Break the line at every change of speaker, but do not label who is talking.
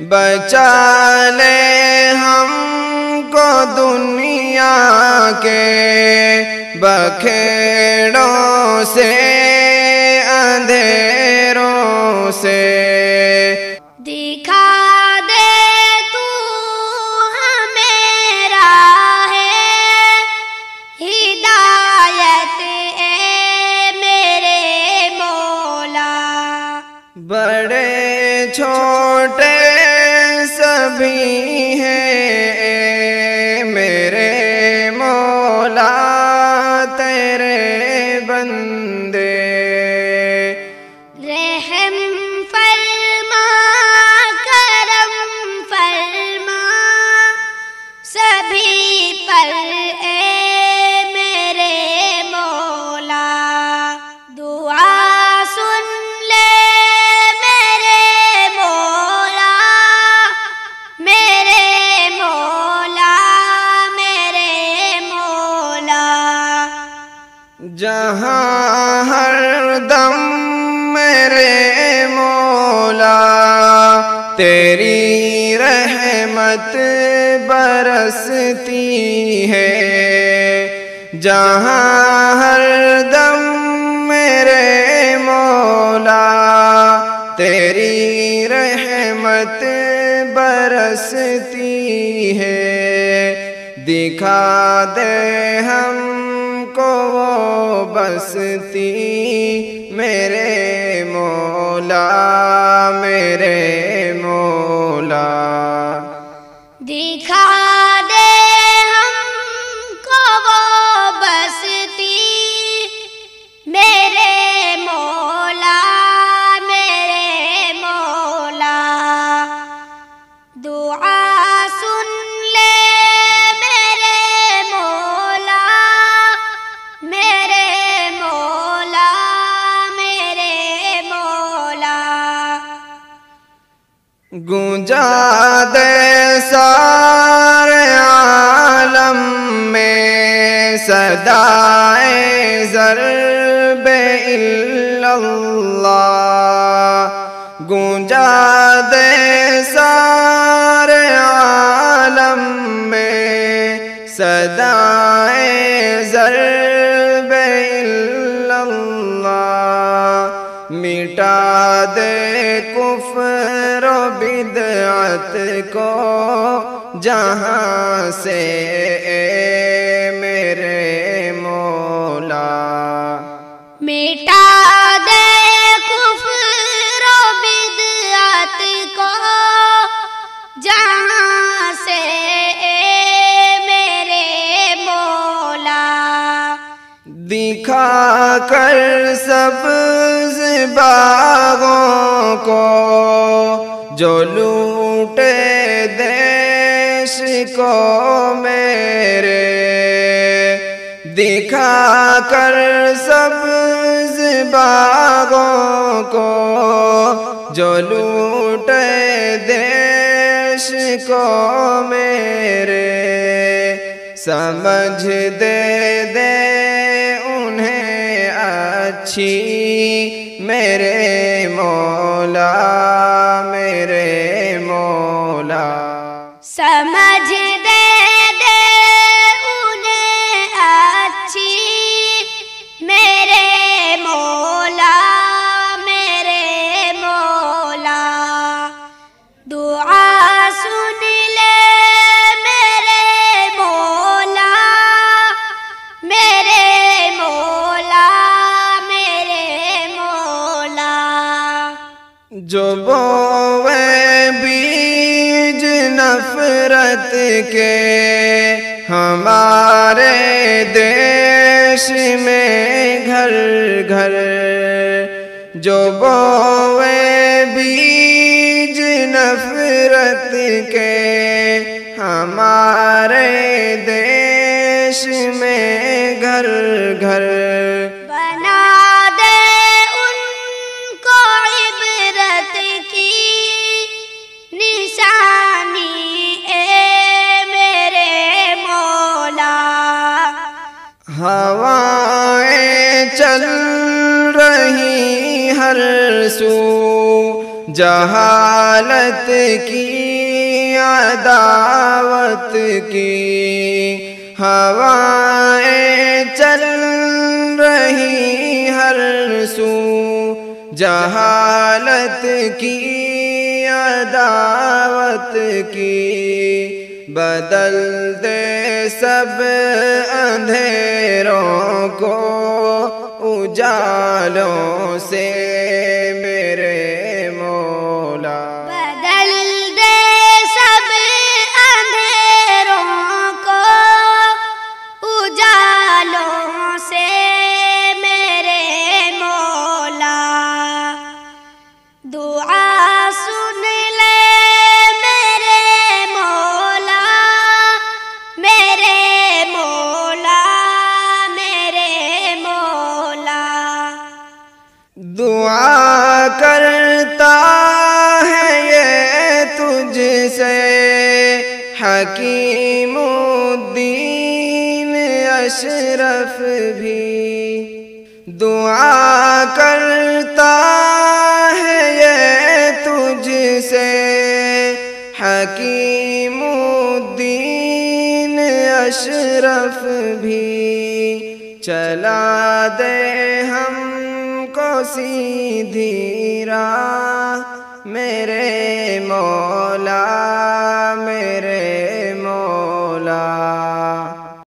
بچا لے ہم کو دنیا کے بکھیڑوں سے، اندھیروں سے۔
دکھا دے تو ہمیں راہ ہدایت اے میرے مولا۔
بڑے چھوٹے سبھی ہیں اے میرے مولا تیرے بندے۔
رحم فرما کرم فرما سبھی پر اے میرے مولا۔ دعا سن لے میرے مولا، میرے مولا، میرے مولا۔
جہاں ہر دم میرے مولا تیری رحمت برستی ہے، جہاں ہر دم میرے مولا تیری رحمت برستی ہے۔ دکھا دے ہم کو وہ بستی میرے مولا، میرے مولا۔
دکھا دے ہم کو وہ بستی میرے مولا، میرے مولا۔ دعا سن لے میرے مولا، میرے مولا، میرے مولا۔
گونجا دے سارے عالم میں صدائے ضرب الا اللہ، گونجا دے سارے عالم میں صدائے ضرب الا اللہ۔ مٹا دے کفر و بدعت کو جہاں سے اے میرے مولا۔
مٹا دے کفر و بدعت کو جہاں سے اے میرے مولا۔
دکھا کر سبز باغوں کو جو لوٹے دیش کو میرے، دکھا کر سبز باغوں کو جو لوٹے دیش کو میرے، سمجھ دے انہیں اچھی میرے مولا، میرے مولا۔
سمجھ دے انہیں اچھی میرے مولا، میرے مولا۔ دعا سن لے میرے مولا، میرے مولا، میرے مولا۔
جو بوئے بیج نفرت کے ہمارے دیش میں گھر گھر، جو بوئے بیج نفرت کے ہمارے دیش میں گھر گھر،
بنا دے ان کو عبرت کی نشانی اے میرے مولا۔
ہوائیں چل رہی ہر سو جہالت کی عداوت کی ہوائیں چل رہی ہر سو، جہالت کی عداوت کی بدل دے سب اندھیروں کو اجالوں سے میرے مولا،
بدل دے سب اندھیروں کو اجالوں سے میرے مولا، دعا سن لے میرے مولا، میرے مولا، میرے مولا،
دعا کرتا ہے یہ تجھ سے حکیم الدین اشرف بھی، دعا کرتا ہے یہ تجھ سے حکیم الدین اشرف بھی، چلا دے ہم کو سیدھی راہ میرے مولا،